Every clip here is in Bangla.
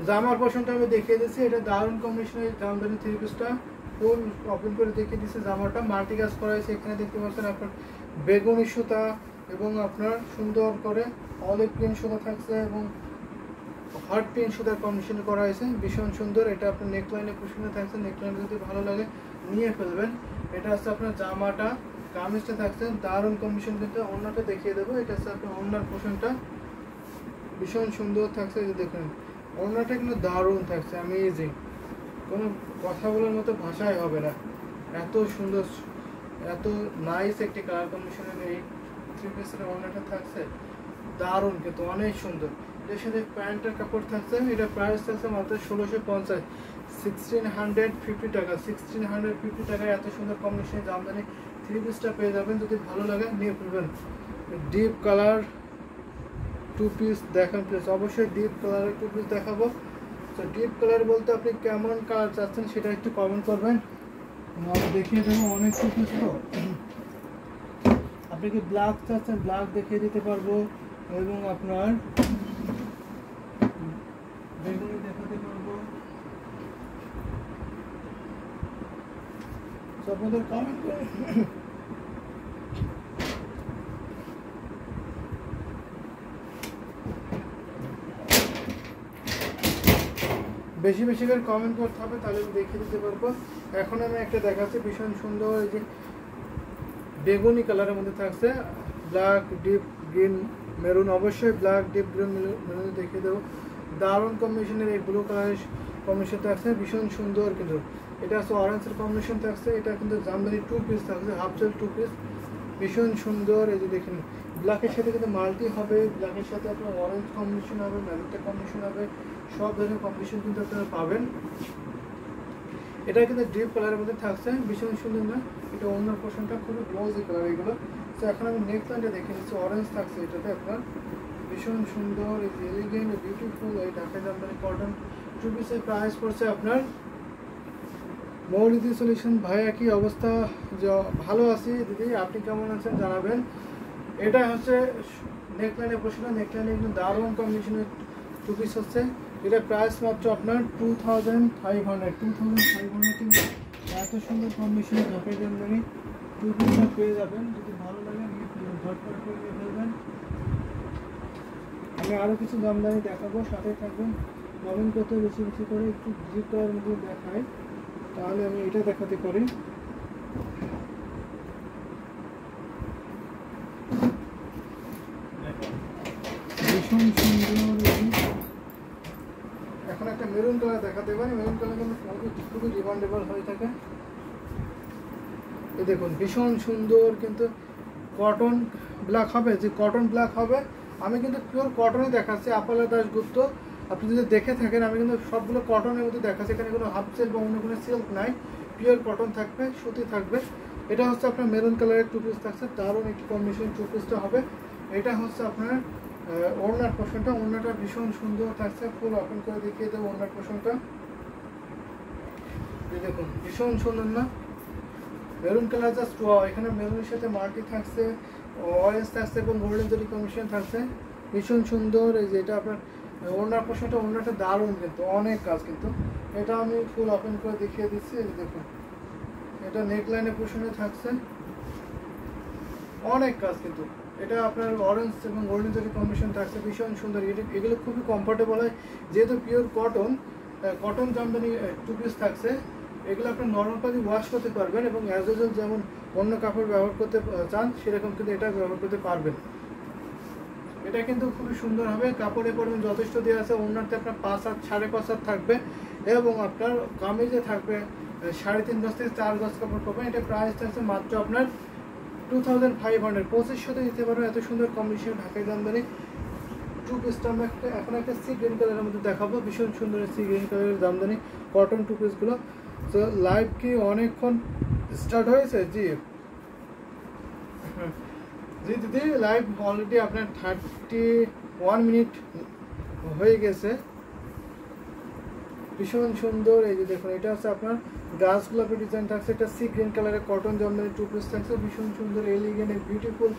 জামার পোর্শনটা আমি দেখিয়ে দিচ্ছি, এটা দারুণ কম্বিনেশনের জামদানি থ্রি পিসটা ফুল ওপেন করে দেখিয়ে দিচ্ছি। জামাটা মাল্টি কাজ করা হয়েছে, এখানে দেখতে পাচ্ছেন আপনার বেগুনি সুতা এবং আপনার সুন্দর করে অলিভ গ্রিন সুতা থাকছে এবং হট পিন সুতার কম্বিনেশন করা হয়েছে, ভীষণ সুন্দর। এটা আপনার নেকলাইনে পোর্শনে থাকছে, নেকলাইন যদি ভালো লাগে নিয়ে ফেলবেন। এটা হচ্ছে আপনার জামাটা, কামিজটা থাকছে দারুণ কম্বিনেশন, কিন্তু ওড়নাটা দেখিয়ে দেবো। এটা হচ্ছে আপনার ওড়নার পোর্শনটা ভীষণ সুন্দর থাকছে, এই যে দেখুন ওড়নাটা কিন্তু দারুণ থাকছে, অ্যামেজিং, কোনো কথা বলার মতো ভাষাই হবে না, এত সুন্দর এত নাইস একটি কালার কম্বিনেশনের এই থ্রি পিসের ওড়নাটা থাকছে দারুণ, কিন্তু অনেক সুন্দর। এর সাথে প্যান্টের কাপড় থাকছে, এটা প্রাইস থাকছে মাত্র 1650, 1650 টাকা। 1650 টাকায় এত সুন্দর কম্বিনেশন জামদানি থ্রি পিসটা পেয়ে যাবেন। যদি ভালো লাগে নিয়ে ফেলবেন। ডিপ কালার টু পিস দেখান প্লিজ, অবশ্যই ডিপ কালারের টু পিস দেখাবো। তো ডিপ কালার বলতে আপনি কেমন কালার চাচ্ছেন সেটা একটু কমেন্ট করবেন, আমি দেখিয়ে দেবো। অনেক টু পিস তো, আপনি কি ব্ল্যাক চাচ্ছেন ব্ল্যাক দেখিয়ে দিতে পারবো, এবং আপনার বেগুনি দেখাতে পারবো। আপনাদের কমেন্ট করে বেশি বেশি করে কমেন্ট করতে হবে, তাহলে আমি দেখিয়ে দিতে পারবো। এখন আমি একটা দেখাচ্ছি ভীষণ সুন্দর, এই যে বেগুনি কালারের মধ্যে থাকছে ব্ল্যাক ডিপ গ্রিন মেরুন, অবশ্যই ব্ল্যাক ডিপ গ্রিন মেরুন দেখিয়ে দেবো। দারুণ কম্বিনেশনের এই ব্লু কালারের কম্বিনেশন থাকছে, ভীষণ সুন্দর। কিন্তু এটা হচ্ছে অরেঞ্জের কম্বিনেশন থাকছে, এটা কিন্তু জামদানি টু পিস থাকছে, হাফ সেল টু পিস, ভীষণ সুন্দর। এই যে দেখেন ব্ল্যাকের সাথে কিন্তু মাল্টি হবে, ব্ল্যাকের সাথে আপনার অরেঞ্জ কম্বিনেশন হবে, ম্যাজেন্টা কম্বিনেশন হবে, সব ধরনের কম্বিনেশন কিন্তু আপনারা পাবেন। এটা কিন্তু ডিপ কালারের মধ্যে থাকছে, ভীষণ সুন্দর না? এটা অন্য পোর্শনটা খুবই গ্লোজি কালার এগুলো। তো এখন আমি নেক্সট লাইনটা দেখে নিচ্ছি, অরেঞ্জ থাকছে এটাতে আপনার, ভীষণ সুন্দর, এই যে এলিগেন্ট বিউটিফুল এই ঢাকা জামদানি কটন টু পিসের প্রাইস পড়ছে আপনার। মৌলিদি সলিউশন ভাইয়া কি অবস্থা? ভালো আছি দিদি, আপনি কেমন আছেন জানাবেন। এটা হচ্ছে নেকলাইনের পোর্শন, নেকলাইনে কিন্তু দারুণ কম্বিনেশনের টু পিস হচ্ছে। এটা প্রাইস মাত্র আপনার 2500 কিন্তু এত সুন্দর কম্বিনেশনে ঢাকা জামদানি টু পিসটা পেয়ে যাবেন। যদি ভালো লাগে নিয়ে ফেলবেন, ঝটপট করে নিয়ে ফেলবেন। আমি আরও কিছু জামদানি দেখাবো, সাথে থাকবেন। কমেন্ট করতে বেশি বেশি করে একটু ডিপ কালার মধ্যে দেখাই, তাহলে আমি এটা দেখাতে পারি। ভীষণ সুন্দর। এখন একটা মেরুন কালার দেখাতে পারি, মেরুন কালার কিন্তু খুবই ডিমান্ডেবল হয়ে থাকে। এই দেখুন ভীষণ সুন্দর, কিন্তু কটন ব্ল্যাক হবে, যে কটন ব্ল্যাক হবে। আমি কিন্তু পিওর কটনই দেখাচ্ছি, আপালা দাশগুপ্ত। আপনি যদি দেখে থাকেন আমি কিন্তু সবগুলো কটনের মধ্যে দেখাচ্ছি, এখানে কোনো হাফ সিল্ক বা অন্য কোনো সিল্ক নাই, পিওর কটন থাকবে, সুতি থাকবে। এটা হচ্ছে আপনার মেরুন কালারের টু পিস থাকছে, দারুণ একটি কম্বিনেশন টু পিসটা হবে। এটা হচ্ছে আপনার ওড়নার পোর্শনটা, ওড়নাটা ভীষণ সুন্দর থাকছে, ফুল ওপেন করে দেখিয়ে দেবো ওড়নার পোর্শনটা। দেখুন ভীষণ সুন্দর না? মেরুন কালার জাস্ট ওয়াও, এখানে মেরুনের সাথে মাল্টি থাকছে, অরেঞ্জ থাকছে এবং গোল্ডেন জরি কম্বিনেশন থাকছে, ভীষণ সুন্দর। এই যে এটা আপনার ওড়নার পোর্শনটা, ওড়নাটা দারুণ কিন্তু অনেক কাজ, কিন্তু এটা আমি ফুল ওপেন করে দেখিয়ে দিচ্ছি। এই যে দেখুন এটা নেকলাইনের পোর্শনে থাকছে, অনেক কাজ, কিন্তু এটা আপনার অরেঞ্জ এবং গোল্ডেন জরি কম্বিনেশন থাকছে, ভীষণ সুন্দর। এগুলো খুবই কমফোর্টেবল হয়, যেহেতু pure cotton jamdani two piece থাকছে। এগুলো আপনি নর্মাল পানি ওয়াশ করতে পারবেন এবং অ্যাজ ইউজুয়াল যেমন অন্য কাপড় ব্যবহার করতে চান সেরকম কিন্তু এটা ব্যবহার করতে পারবেন। এটা কিন্তু খুবই সুন্দর হবে, কাপড়ের পরিমাণ যথেষ্ট দেওয়া আছে। ওড়নাতে আপনার 5 হাত 5.5 হাত থাকবে এবং আপনার কামিজে থাকবে 3.5 গজ থেকে 4 গজ কাপড় পাবেন। এটা প্রাইস থাকছে মাত্র আপনার 2500, 2500 দিতে পারবেন। এত সুন্দর কম্বিনেশন ঢাকাই জামদানি টু পিসটা আমরা এখন একটা সি গ্রিন কালারের মধ্যে দেখাবো, ভীষণ সুন্দর সি গ্রিন কালারের জামদানি কটন টু পিসগুলো। তো লাইভ কি অনেকক্ষণ স্টার্ট হয়েছে? জি জি দিদি, লাইভ অলরেডি আপনার 31 মিনিট হয়ে গেছে। ভীষণ সুন্দর, এই যে দেখুন এটা হচ্ছে আপনার গাছ গোলাপের ডিজাইন থাকছে, এটা সি গ্রিন কালারের কটন জামদানি টু পিস থাকছে, ভীষণ সুন্দর elegant beautiful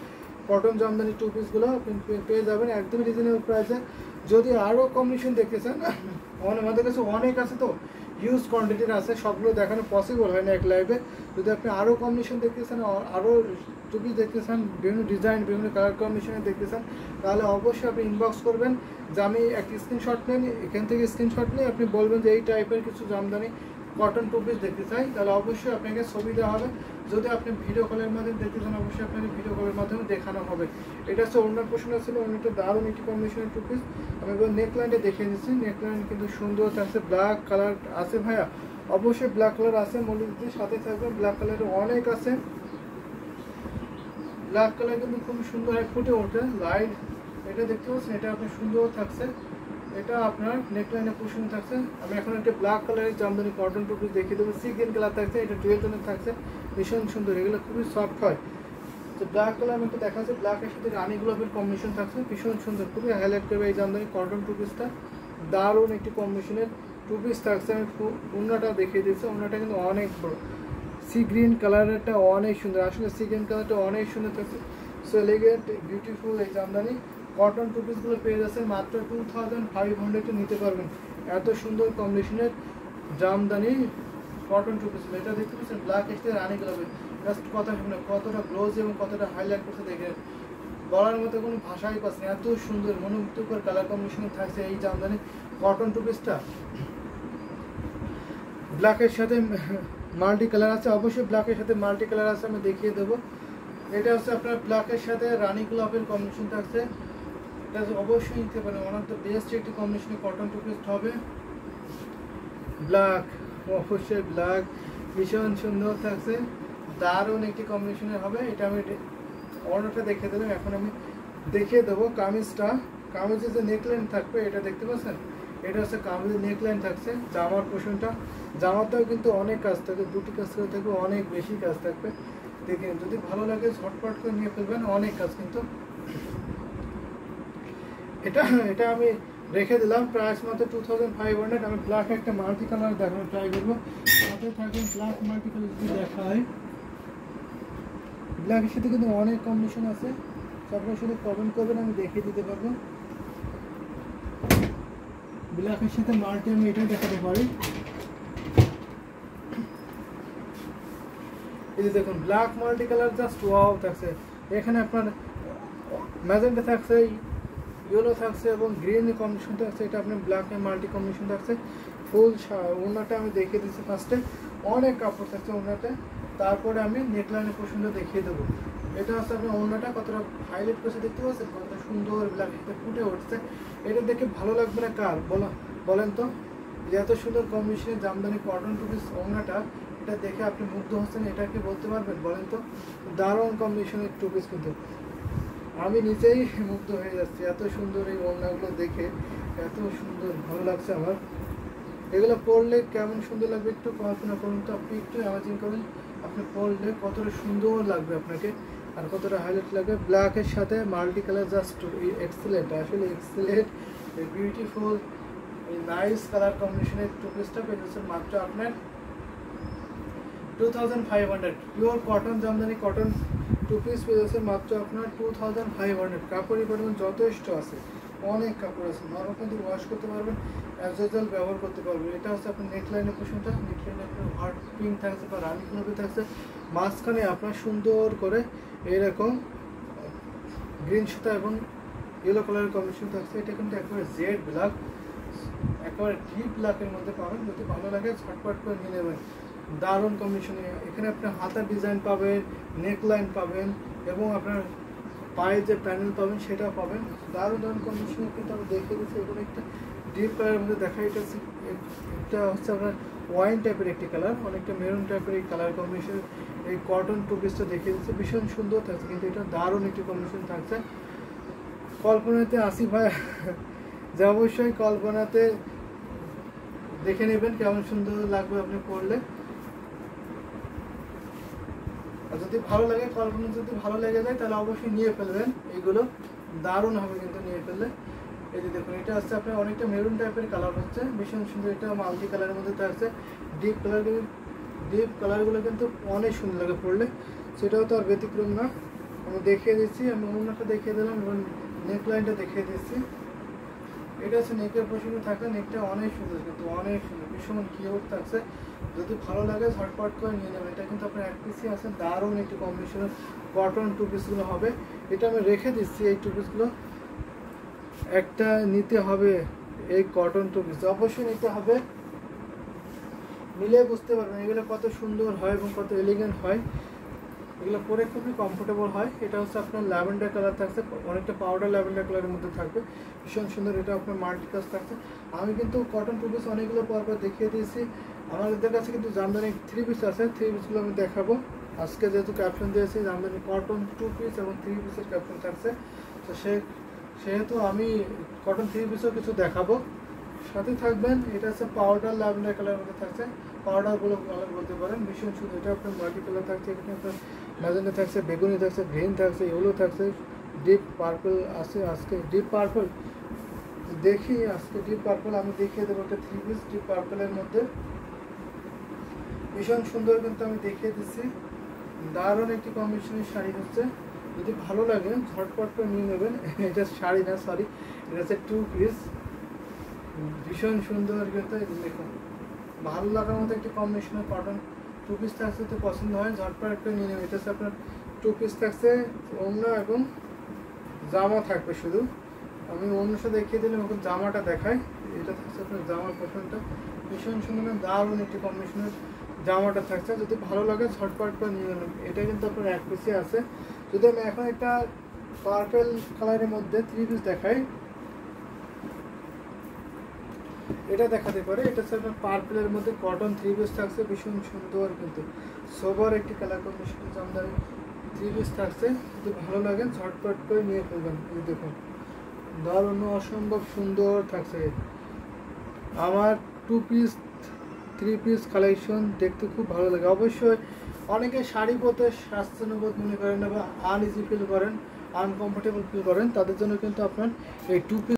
cotton jamdani two পিসগুলো আপনি পেয়ে যাবেন একদমই রিজনেবল প্রাইসে, যদি আরও কম্বিনেশন দেখতে চান, আমাদের কাছে অনেক আছে, তো হিউজ কোয়ান্টিটির আছে, সবগুলো দেখানো পসিবল হয় না এক লাইভে। যদি আপনি আরও কম্বিনেশন দেখতে চান, আরও টুপি দেখতে চান, বিভিন্ন ডিজাইন বিভিন্ন কালার কম্বিনেশনে দেখতে চান, তাহলে অবশ্যই আপনি ইনবক্স করবেন যে আমি একটা স্ক্রিনশট নেন, এখান থেকে স্ক্রিনশট নিয়ে আপনি বলবেন যে এই টাইপের কিছু জামদানি কটন টু পিস দেখতে চাই, তাহলে অবশ্যই আপনাকে ছবি দেওয়া হবে। যদি আপনি ভিডিও কলের মাধ্যমে দেখতে চান, অবশ্যই আপনাকে ভিডিও কলের মাধ্যমে দেখানো হবে। এটা হচ্ছে ওনার পোর্শনটা ছিল, অনেকটা দারুণ একটি কম্বিনেশনের টু পিস। আমি এবার নেকলাইনটা দেখিয়ে দিচ্ছি। নেকলাইন কিন্তু সুন্দর থাকছে, ব্ল্যাক কালার আছে ভাইয়া, অবশ্যই ব্ল্যাক কালার আছে, মলিদের সাথে থাকবে ব্ল্যাক কালারের অনেক আছে। ব্ল্যাক কালার কিন্তু খুব সুন্দর ফুটে ওঠে লাইট, এটা দেখতে পাচ্ছেন, এটা আপনার সুন্দর থাকছে। এটা আপনার নেকলাইনে পোর্শন থাকছে। আমি এখন একটা ব্ল্যাক কালারের জামদানি কটন টু পিস দেখিয়ে দেবো, সি গ্রিন কালার থাকছে, এটা ডুয়েল টোনের থাকছে, ভীষণ সুন্দর, এগুলো খুবই সফট হয়। তো ব্ল্যাক কালার আমি একটু দেখা যাচ্ছে, ব্ল্যাকের সাথে রানী গোলাপের কম্বিনেশন থাকছে, ভীষণ সুন্দর, খুবই হাইলাইট করবে এই জামদানি কটন টু পিসটা। দারুণ একটি কম্বিনেশনের টু পিস থাকছে। আমি ওড়নাটা দেখিয়ে দিচ্ছি, ওড়নাটা কিন্তু অনেক বড়, সি গ্রিন কালারেরটা অনেক সুন্দর, আসলে সি গ্রিন কালারটা অনেক সুন্দর থাকছে। সো এলিগেন্ট বিউটিফুল এই জামদানি কটন টু পিসগুলো পেয়ে যাচ্ছে মাত্র 2500 নিতে পারবেন। এত সুন্দর কম্বিনেশনের জামদানি কটন টু পিস, এটা দেখতে পাচ্ছেন ব্ল্যাক এসে রানী গোলাপের, জাস্ট কথা শুনে কতটা গ্লোজ এবং কতটা হাইলাইট করতে দেখে বলার মতো কোনো ভাষাই পাচ্ছে না, এত সুন্দর মনোমুগ্ধকর কালার কম্বিনেশনে থাকছে এই জামদানি কটন টু পিসটা। ব্ল্যাকের সাথে মাল্টি কালার আছে, অবশ্যই ব্ল্যাকের সাথে মাল্টি কালার আছে, আমি দেখিয়ে দেবো। এটা হচ্ছে আপনার ব্ল্যাকের সাথে রানী গোলাপের কম্বিনেশন থাকছে, এটা অবশ্যই নিতে পারেন, ওয়ান অফ দ্য বেস্ট একটি কম্বিনেশনে কটন টু পিস হবে। ব্ল্যাক, অবশ্যই ব্ল্যাক ভীষণ সুন্দর থাকছে, দারুণ একটি কম্বিনেশনের হবে। এটা আমি অর্ডারটা দেখিয়ে দিলাম, এখন আমি দেখিয়ে দেবো কামিজটা। কামিজের যে নেকলাইন থাকবে এটা দেখতে পাচ্ছেন, এটা হচ্ছে কামিজের নেকলাইন থাকছে। জামার পোর্শনটা, জামাতেও কিন্তু অনেক কাজ থাকবে, দুটি কাজ করে থাকবে, অনেক বেশি কাজ থাকবে, দেখেন যদি ভালো লাগে ঝটপট করে নিয়ে ফেলবেন, অনেক কাজ কিন্তু। এটা আমি রেখে দিলাম প্রাইস মাত্র 2500। আমি ব্ল্যাক একটা মাল্টি কালার দেখানোর ট্রাই করবো, সাথে থাকবে ব্ল্যাক মাল্টি কালার যদি দেখায়। ব্ল্যাকের সাথে কিন্তু অনেক কম্বিনেশন আছে, সবগুলো শুধু কমেন্ট করবেন, আমি দেখিয়ে দিতে পারবো। ব্ল্যাকের সাথে মাল্টি আমি এটাই দেখাতে পারি। এই যে দেখুন black multi colour just wow থাকছে, এখানে আপনার ম্যাজেন্টা থাকছে, ইয়েলো থাকছে এবং গ্রিন কম্বিনেশন থাকছে, এটা আপনার ব্ল্যাক এন্ড মাল্টি কম্বিনেশন থাকছে। ফুল ওড়নাটা আমি দেখিয়ে দিচ্ছি ফার্স্টে, অনেক কাপড় থাকছে ওড়নাতে, তারপরে আমি নেকলাইনের পোর্শনটা দেখিয়ে দেবো। এটা হচ্ছে আপনার ওড়নাটা কতটা হাইলাইট করছে দেখতে পাচ্ছেন, কতটা সুন্দর ব্ল্যাকটা ফুটে উঠছে। এটা দেখে ভালো লাগবে না কার বলেন তো, যে এত সুন্দর কম্বিনেশনের জামদানি কটন টু পিস ওড়নাটা, এটা দেখে আপনি মুগ্ধ হচ্ছেন, এটা কি বলতে পারবেন বলেন তো? দারুণ কম্বিনেশনের টু পিস, কিন্তু আমি নিজেই মুগ্ধ হয়ে যাচ্ছি এত সুন্দর এই ওড়নাগুলো দেখে, এত সুন্দর ভালো লাগছে আমার। এগুলো পরলে কেমন সুন্দর লাগবে একটু কল্পনা করুন তো, আপনি একটু ইমাজিন করুন আপনি পরলে কতটা সুন্দর লাগবে আপনাকে, আর কতটা হাইলাইট লাগবে। ব্ল্যাকের সাথে মাল্টি কালার জাস্ট এক্সেলেন্ট, আসলে এক্সেলেন্ট, বিউটিফুল এই নাইস কালার কম্বিনেশনের টু পিসটা পেয়েছেন মাত্র আপনার 2500। Pure cotton jamdani cotton two piece পেয়েছেন মাত্র আপনার 2500। কাপড়ের পরিমাণ যথেষ্ট আছে, অনেক কাপড় আছে, নরম কিন্তু ওয়াশ করতে পারবেন, অ্যাজ ইউজুয়াল ব্যবহার করতে পারবেন। এটা হচ্ছে আপনার নেকলাইনের পোর্শনটা, নেকলাইনে আপনার হার্ট পিঙ্ক থাকছে বা রানী গোলাপি থাকছে, মাঝখানে আপনার সুন্দর করে এরকম গ্রিন সুতা এবং ইয়েলো কালারের কম্বিনেশন থাকছে। এটা কিন্তু একেবারে জেড ব্ল্যাক, একেবারে ডিপ ব্ল্যাকের মধ্যে পাবেন, যদি ভালো লাগে ঝটপট করে নিয়ে নেবেন। দারুণ কম্বিনেশনে এখানে আপনার হাতার ডিজাইন পাবেন, নেকলাইন পাবেন এবং আপনার পায়ে যে প্যানেল পাবেন সেটাও পাবেন। দারুণ দারুণ কম্বিনেশনে কিন্তু আমি দেখিয়ে দিচ্ছি। এগুলো একটা ডিপ কালারের মধ্যে দেখা, এটা হচ্ছে আপনার ওয়াইন টাইপের একটি কালার, অনেকটা মেরুন টাইপের এই কালার কম্বিনেশন। এই কটন টু পিসটা দেখিয়ে দিচ্ছে, ভীষণ সুন্দর থাকছে, কিন্তু এটা দারুণ একটি কম্বিনেশন থাকছে। কল্পনাতে আসি ভাই, যে অবশ্যই কল্পনাতে দেখে নেবেন কেমন সুন্দর লাগবে আপনি পরলে। আর যদি ভালো লাগে, কল্পনা যদি ভালো লেগে যায় তাহলে অবশ্যই নিয়ে ফেলবেন, এইগুলো দারুণ হবে কিন্তু নিয়ে ফেললে। এই যে দেখুন এটা হচ্ছে আপনার অনেকটা মেরুন টাইপের কালার হচ্ছে, ভীষণ সুন্দর, এটা মাল্টি কালারের মধ্যে থাকছে। ডিপ কালারগুলো কিন্তু অনেক সুন্দর লাগে পরলে, সেটাও তো আর ব্যতিক্রম না। আমি দেখিয়ে দিচ্ছি, আমি ওড়নাটা দেখিয়ে দিলাম এবং নেকলাইনটা দেখিয়ে দিচ্ছি। এটা হচ্ছে নেকের পোশাকে থাকছে, নেকটা অনেক সুন্দর কিন্তু অনেক সুন্দর, ভীষণ কিউট থাকছে। যদি ভালো লাগে ঝটপট করে নিয়ে নেবেন। এটা কিন্তু আপনার এক পিসই আছে, দারুণ একটি কম্বিনেশনের কটন টু পিসগুলো হবে। এটা আমি রেখে দিচ্ছি, এই টু পিসগুলো একটা নিতে হবে। এই কটন টু পিস অবশ্যই নিতে হবে, নিলে বুঝতে পারবেন এগুলো কত সুন্দর হয় এবং কত এলিগেন্ট হয়, এগুলো পরে খুবই কমফোর্টেবল হয়। এটা হচ্ছে আপনার ল্যাভেন্ডার কালার থাকছে, অনেকটা পাউডার ল্যাভেন্ডার কালারের মধ্যে থাকবে, ভীষণ সুন্দর। এটা আপনার মাল্টি কাজ থাকছে। আমি কিন্তু কটন টু পিস অনেকগুলো পরপর দেখিয়ে দিয়েছি। আমাদের কাছে কিন্তু জামদানি থ্রি পিস আছে, থ্রি পিসগুলো আমি দেখাবো। আজকে যেহেতু ক্যাপশন দিয়েছি জামদানি কটন টু পিস এবং থ্রি পিসের ক্যাপশন থাকছে, তো সেহেতু আমি কটন থ্রি পিসও কিছু দেখাবো, সাথে থাকবেন। এটা হচ্ছে পাউডার ল্যাভেন্ডার কালারের মধ্যে থাকছে, পাউডারগুলো কালার বলতে পারেন, ভীষণ সুন্দর। এটা আপনার মাল্টি কালার থাকছে, এখানে আপনার ম্যাজেন্ডা থাকছে, বেগুনি থাকছে, গ্রিন থাকছে, ইয়েলো থাকছে, ডিপ পার্পল আছে। আজকে ডিপ পার্পল দেখি, আজকে ডিপ পার্পল আমি দেখিয়ে দেবো একটা থ্রি পিস ডিপ পার্পলের মধ্যে, ভীষণ সুন্দর কিন্তু আমি দেখিয়ে দিচ্ছি। দারুণ একটি কম্বিনেশনের শাড়ি হচ্ছে, যদি ভালো লাগে ঝটপট করে নিয়ে নেবেন। এটা শাড়ি না, সরি, এটা হচ্ছে টু পিস, ভীষণ সুন্দর কিন্তু। দেখুন ভালো লাগার মতো একটি কম্বিনেশনের কটন টু পিস থাকছে, তো পছন্দ হয় ঝটপট একটা নিয়ে নেবেন। এটা হচ্ছে আপনার টু পিস থাকছে, ওড়না এবং জামা থাকবে শুধু। আমি ওড়নাটা দেখিয়ে দিলাম, এখন জামাটা দেখাই। এটা থাকছে আপনার জামার পোর্শনটা, ভীষণ সুন্দর দারুণ একটি কম্বিনেশনের জামাটা থাকছে। যদি ভালো লাগে ঝটপট করে নিয়ে নেবেন। এটা কিন্তু আপনার এক পিসে আছে। যদি আমি এখন একটা পার্পল কালারের মধ্যে থ্রি পিস দেখাই, এটা দেখাতে পারে। এটা হচ্ছে আপনার পার্পলের মধ্যে কটন থ্রি পিস থাকছে, ভীষণ সুন্দর কিন্তু সোবার একটি colour combination Jamdani three piece থাকছে। যদি ভালো লাগে ঝটপট করে নিয়ে ফেলবেন। এই দেখুন দারুণ অসম্ভব সুন্দর থাকছে। আমার two piece three piece collection দেখতে খুব ভালো লাগে। অবশ্যই অনেকে শাড়ি পরতে স্বাস্থ্যবোধ মনে করেন না বা আনইজি ফিল করেন, আনকমফোর্টেবল ফিল করেন, তাদের জন্য কিন্তু আপনার এই টু পিস